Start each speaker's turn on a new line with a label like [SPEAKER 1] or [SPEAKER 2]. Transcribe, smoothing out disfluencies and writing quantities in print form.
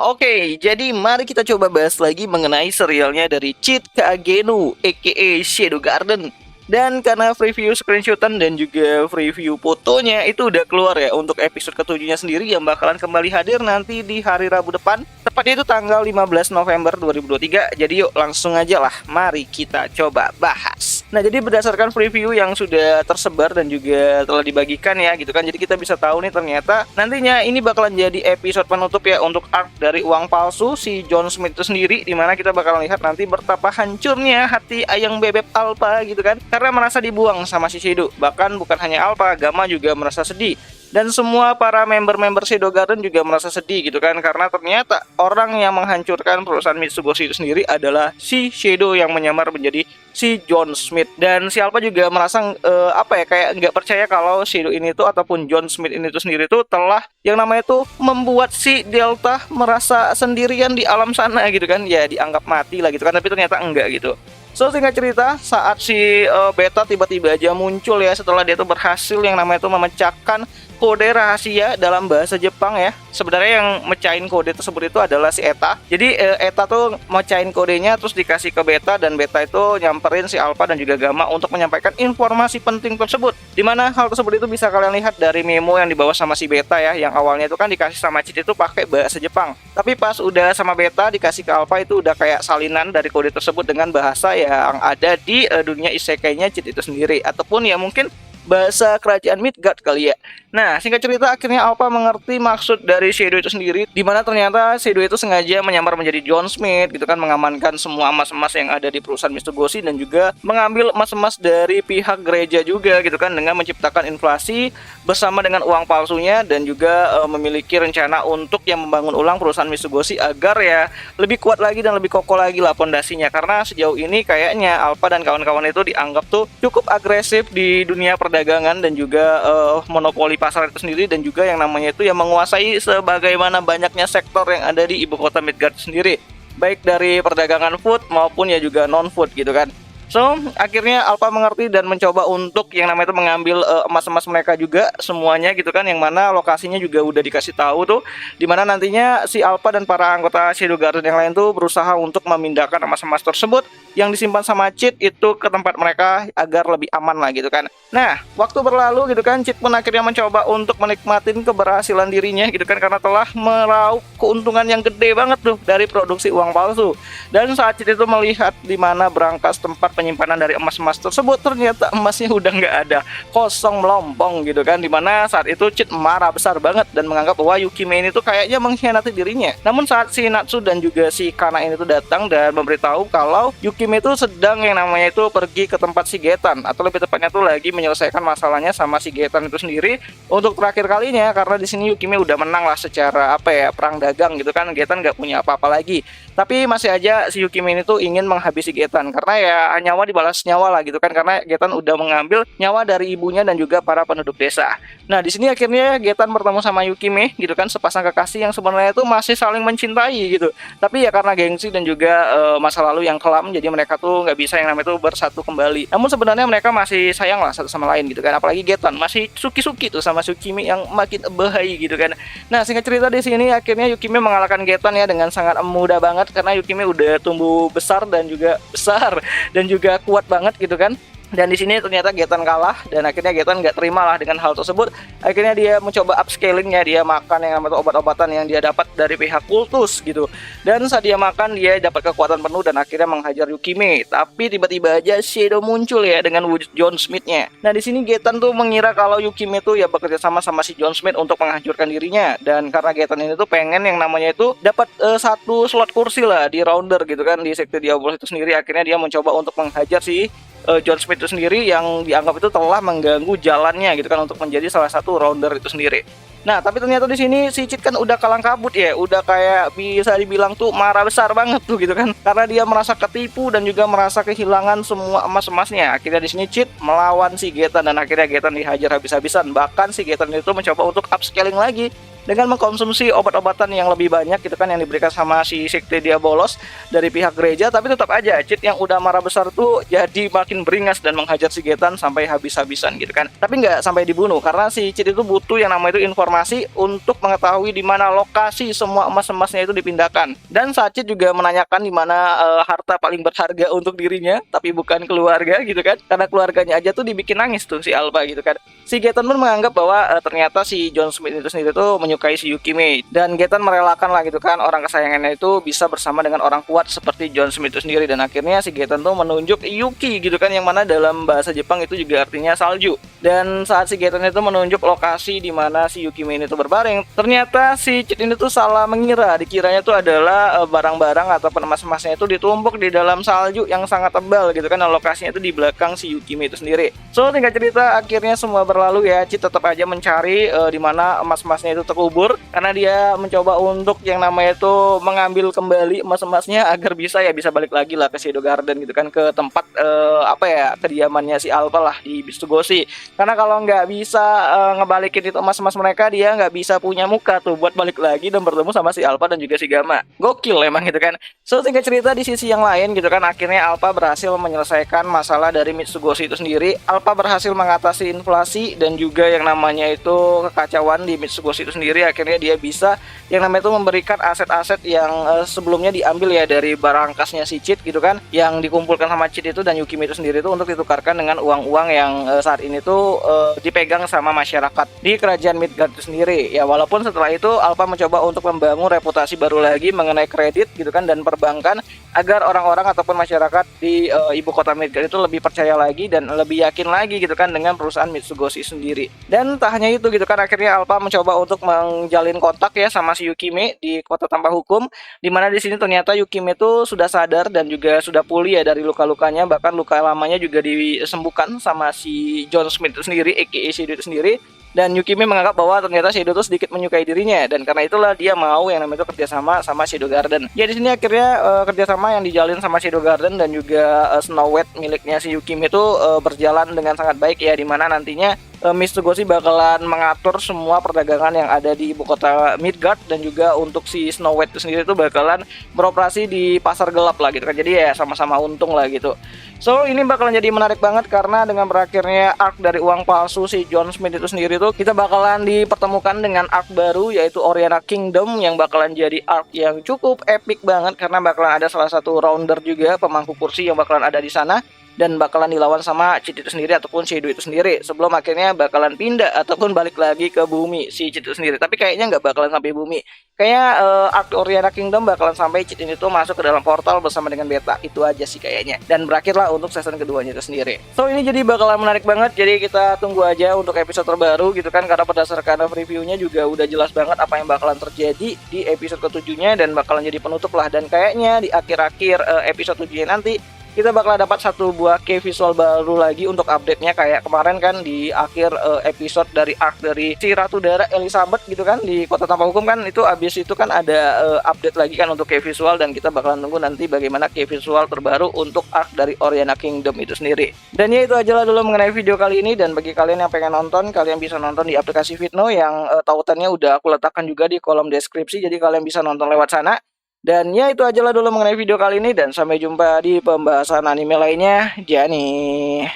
[SPEAKER 1] Oke, jadi mari kita coba bahas lagi mengenai serialnya dari Cheat Kagenu, aka Shadow Garden. Dan karena preview screenshotan dan juga preview fotonya itu udah keluar ya untuk episode ketujuhnya sendiri yang bakalan kembali hadir nanti di hari Rabu depan. Tepatnya itu tanggal 15 November 2023. Jadi yuk langsung aja lah, mari kita coba bahas. Nah, jadi berdasarkan preview yang sudah tersebar dan juga telah dibagikan ya gitu kan. Jadi kita bisa tahu nih ternyata nantinya ini bakalan jadi episode penutup ya untuk arc dari uang palsu si John Smith itu sendiri, dimana kita bakalan lihat nanti betapa hancurnya hati ayang bebek Alpha gitu kan, karena merasa dibuang sama si Shadow. Bahkan bukan hanya Alpha, Gamma juga merasa sedih. Dan semua para member-member Shadow Garden juga merasa sedih gitu kan, karena ternyata orang yang menghancurkan perusahaan Mitsugoshi itu sendiri adalah si Shadow yang menyamar menjadi si John Smith. Dan si Alpha juga merasa kayak nggak percaya kalau Shadow ini tuh ataupun John Smith ini tuh sendiri tuh telah yang namanya tuh membuat si Delta merasa sendirian di alam sana gitu kan, ya dianggap mati lah gitu kan, tapi ternyata enggak gitu. So, singkat cerita, saat si Beta tiba-tiba aja muncul ya setelah dia tuh berhasil yang namanya tuh memecahkan kode rahasia dalam bahasa Jepang ya. Sebenarnya yang mecahin kode tersebut itu adalah si Eta. Jadi Eta tuh mecahin kodenya terus dikasih ke Beta, dan Beta itu nyamperin si Alpha dan juga Gamma untuk menyampaikan informasi penting tersebut. Dimana hal tersebut itu bisa kalian lihat dari memo yang dibawa sama si Beta ya, yang awalnya itu kan dikasih sama Cheat itu pakai bahasa Jepang. Tapi pas udah sama Beta dikasih ke Alpha itu udah kayak salinan dari kode tersebut dengan bahasa yang ada di dunia isekai-nya Cheat itu sendiri, ataupun ya mungkin bahasa kerajaan Midgard kali ya. Nah, singkat cerita akhirnya Alpha mengerti maksud dari Shadow itu sendiri, dimana ternyata Shadow itu sengaja menyamar menjadi John Smith gitu kan, mengamankan semua emas-emas yang ada di perusahaan Mitsugoshi dan juga mengambil emas-emas dari pihak gereja juga gitu kan, dengan menciptakan inflasi bersama dengan uang palsunya, dan juga memiliki rencana untuk yang membangun ulang perusahaan Mitsugoshi agar ya lebih kuat lagi dan lebih kokoh lagi lah pondasinya. Karena sejauh ini kayaknya Alpha dan kawan-kawan itu dianggap tuh cukup agresif di dunia perdagangan dan juga monopoli pasar itu sendiri, dan juga yang namanya itu yang menguasai sebagaimana banyaknya sektor yang ada di ibu kota Midgard sendiri, baik dari perdagangan food maupun ya juga non food gitu kan. So, akhirnya Alpha mengerti dan mencoba untuk yang namanya itu mengambil emas-emas mereka juga semuanya gitu kan, yang mana lokasinya juga udah dikasih tahu tuh, dimana nantinya si Alpha dan para anggota Shadow Garden yang lain tuh berusaha untuk memindahkan emas-emas tersebut yang disimpan sama Cheat itu ke tempat mereka agar lebih aman lah gitu kan. Nah, waktu berlalu gitu kan, Cheat pun akhirnya mencoba untuk menikmatin keberhasilan dirinya gitu kan, karena telah meraup keuntungan yang gede banget tuh dari produksi uang palsu. Dan saat Cheat itu melihat di mana berangkas tempat penyimpanan dari emas-emas tersebut, ternyata emasnya udah nggak ada, kosong melompong gitu kan, dimana saat itu Cheat marah besar banget dan menganggap bahwa Yukime ini tuh kayaknya mengkhianati dirinya. Namun saat si Natsu dan juga si Kana ini tuh datang dan memberitahu kalau Yukime itu sedang yang namanya itu pergi ke tempat si Getan, atau lebih tepatnya tuh lagi menyelesaikan masalahnya sama si Getan itu sendiri untuk terakhir kalinya, karena di sini Yukime udah menang lah secara perang dagang gitu kan, Getan nggak punya apa-apa lagi. Tapi masih aja si Yukime ini tuh ingin menghabisi Getan, karena ya nyawa dibalas nyawa lah gitu kan, karena Getan udah mengambil nyawa dari ibunya dan juga para penduduk desa. Nah, di sini akhirnya Getan bertemu sama Yukime gitu kan, sepasang kekasih yang sebenarnya itu masih saling mencintai gitu. Tapi ya karena gengsi dan juga masa lalu yang kelam, jadi mereka tuh nggak bisa yang namanya tuh bersatu kembali. Namun sebenarnya mereka masih sayang lah satu sama lain gitu kan, apalagi Getan masih suki-suki tuh sama Yukime yang makin bahaya gitu kan. Nah, singkat cerita di sini akhirnya Yukime mengalahkan Getan ya dengan sangat mudah banget, karena Yukime udah tumbuh besar dan juga kuat banget gitu kan. Dan di sini ternyata Getan kalah, dan akhirnya Getan nggak terima lah dengan hal tersebut. Akhirnya dia mencoba upscalingnya, dia makan yang namanya obat-obatan yang dia dapat dari pihak kultus gitu. Dan saat dia makan, dia dapat kekuatan penuh dan akhirnya menghajar Yukime. Tapi tiba-tiba aja Shadow muncul ya dengan wujud John Smith-nya. Nah, di sini Getan tuh mengira kalau Yukime tuh ya bekerja sama si John Smith untuk menghancurkan dirinya. Dan karena Getan ini tuh pengen yang namanya itu dapat satu slot kursi lah di rounder gitu kan, di sekte Diabolos itu sendiri, akhirnya dia mencoba untuk menghajar si John Smith itu sendiri yang dianggap itu telah mengganggu jalannya gitu kan, untuk menjadi salah satu rounder itu sendiri. Nah, tapi ternyata di sini si Cheat kan udah kalang kabut ya, udah kayak bisa dibilang tuh marah besar banget tuh gitu kan, karena dia merasa ketipu dan juga merasa kehilangan semua emas-emasnya. Akhirnya di sini Cheat melawan si Getan dan akhirnya Getan dihajar habis-habisan. Bahkan si Getan itu mencoba untuk upscaling lagi dengan mengkonsumsi obat-obatan yang lebih banyak gitu kan yang diberikan sama si sekte dia bolos dari pihak gereja, tapi tetap aja Cid yang udah marah besar tuh jadi makin beringas dan menghajar si Getan sampai habis-habisan gitu kan. Tapi nggak sampai dibunuh karena si Cid itu butuh yang namanya itu informasi untuk mengetahui di mana lokasi semua emas-emasnya itu dipindahkan. Dan saat Cid juga menanyakan di mana harta paling berharga untuk dirinya, tapi bukan keluarga gitu kan. Karena keluarganya aja tuh dibikin nangis tuh si Alpha gitu kan. Si Getan pun menganggap bahwa ternyata si John Smith itu sendiri tuh menyukai si Yukime, dan Getan merelakan lah gitu kan orang kesayangannya itu bisa bersama dengan orang kuat seperti John Smith itu sendiri. Dan akhirnya si Getan tuh menunjuk Yuki gitu kan, yang mana dalam bahasa Jepang itu juga artinya salju. Dan saat si Getan itu menunjuk lokasi di mana si Yukime ini tuh berbaring, ternyata si Cid ini tuh salah mengira. Dikiranya tuh adalah barang-barang ataupun emas-emasnya itu ditumpuk di dalam salju yang sangat tebal gitu kan, dan lokasinya itu di belakang si Yukime itu sendiri. So tinggal cerita akhirnya semua berlalu ya. Cid tetap aja mencari di mana emas-emasnya itu terkubur, karena dia mencoba untuk yang namanya itu mengambil kembali emas-emasnya agar bisa balik lagi lah ke Shadow Garden gitu kan, ke tempat kediamannya si Alpha lah di Mitsugoshi. Karena kalau nggak bisa ngebalikin itu emas-emas mereka, dia nggak bisa punya muka tuh buat balik lagi dan bertemu sama si Alpha dan juga si Gamma. Gokil emang gitu kan. So tinggal cerita di sisi yang lain gitu kan, akhirnya Alpha berhasil menyelesaikan masalah dari Mitsugoshi itu sendiri. Alpha berhasil mengatasi inflasi dan juga yang namanya itu kekacauan di Mitsugoshi itu sendiri. Akhirnya dia bisa yang namanya itu memberikan aset-aset yang sebelumnya diambil ya dari barang kasnya si Cid gitu kan, yang dikumpulkan sama Cid itu dan Yukime itu sendiri itu untuk ditukarkan dengan uang-uang yang saat ini tuh dipegang sama masyarakat di kerajaan Midgard itu sendiri. Ya walaupun setelah itu Alpha mencoba untuk membangun reputasi baru lagi mengenai kredit gitu kan dan perbankan, agar orang-orang ataupun masyarakat di ibu kota Midgard itu lebih percaya lagi dan lebih yakin lagi gitu kan dengan perusahaan Mitsugoshi sendiri. Dan tak hanya itu gitu kan, akhirnya Alpha mencoba untuk menjalin kontak ya sama si Yukime di kota tanpa hukum, dimana di sini ternyata Yukime itu sudah sadar dan juga sudah pulih ya dari luka-lukanya, bahkan luka lamanya juga disembuhkan sama si John Smith itu sendiri aka Shadow itu sendiri. Dan Yukime menganggap bahwa ternyata Shadow itu sedikit menyukai dirinya, dan karena itulah dia mau yang namanya itu kerjasama sama Shadow Garden. Ya di sini akhirnya kerjasama yang dijalin sama Shadow Garden dan juga Snow White miliknya si Yukime itu berjalan dengan sangat baik ya, dimana nantinya Mitsugoshi bakalan mengatur semua perdagangan yang ada di ibu kota Midgard, dan juga untuk si Snow White itu sendiri itu bakalan beroperasi di pasar gelap lah gitu kan. Jadi ya sama-sama untung lah gitu. So ini bakalan jadi menarik banget karena dengan berakhirnya arc dari uang palsu si John Smith itu sendiri tuh, kita bakalan dipertemukan dengan arc baru yaitu Oriana Kingdom, yang bakalan jadi arc yang cukup epic banget karena bakalan ada salah satu rounder juga, pemangku kursi yang bakalan ada di sana, dan bakalan dilawan sama Cid itu sendiri ataupun Shadow itu sendiri, sebelum akhirnya bakalan pindah ataupun balik lagi ke bumi si Cid itu sendiri. Tapi kayaknya nggak bakalan sampai bumi, kayaknya arc Oriana Kingdom bakalan sampai Cid ini tuh masuk ke dalam portal bersama dengan Beta, itu aja sih kayaknya, dan berakhirlah untuk season keduanya itu sendiri. So ini jadi bakalan menarik banget, jadi kita tunggu aja untuk episode terbaru gitu kan, karena berdasarkan reviewnya juga udah jelas banget apa yang bakalan terjadi di episode ketujuhnya dan bakalan jadi penutup lah. Dan kayaknya di akhir-akhir episode 7 nanti kita bakal dapat satu buah key visual baru lagi untuk update-nya, kayak kemarin kan di akhir episode dari arc dari si Ratu Dara Elizabeth gitu kan di kota tanpa hukum kan, itu abis itu kan ada update lagi kan untuk key visual, dan kita bakalan tunggu nanti bagaimana key visual terbaru untuk arc dari Oriana Kingdom itu sendiri. Dan ya itu aja lah dulu mengenai video kali ini, dan bagi kalian yang pengen nonton, kalian bisa nonton di aplikasi Fitno yang tautannya udah aku letakkan juga di kolom deskripsi, jadi kalian bisa nonton lewat sana. Dan ya itu aja lah dulu mengenai video kali ini, dan sampai jumpa di pembahasan anime lainnya. Jani.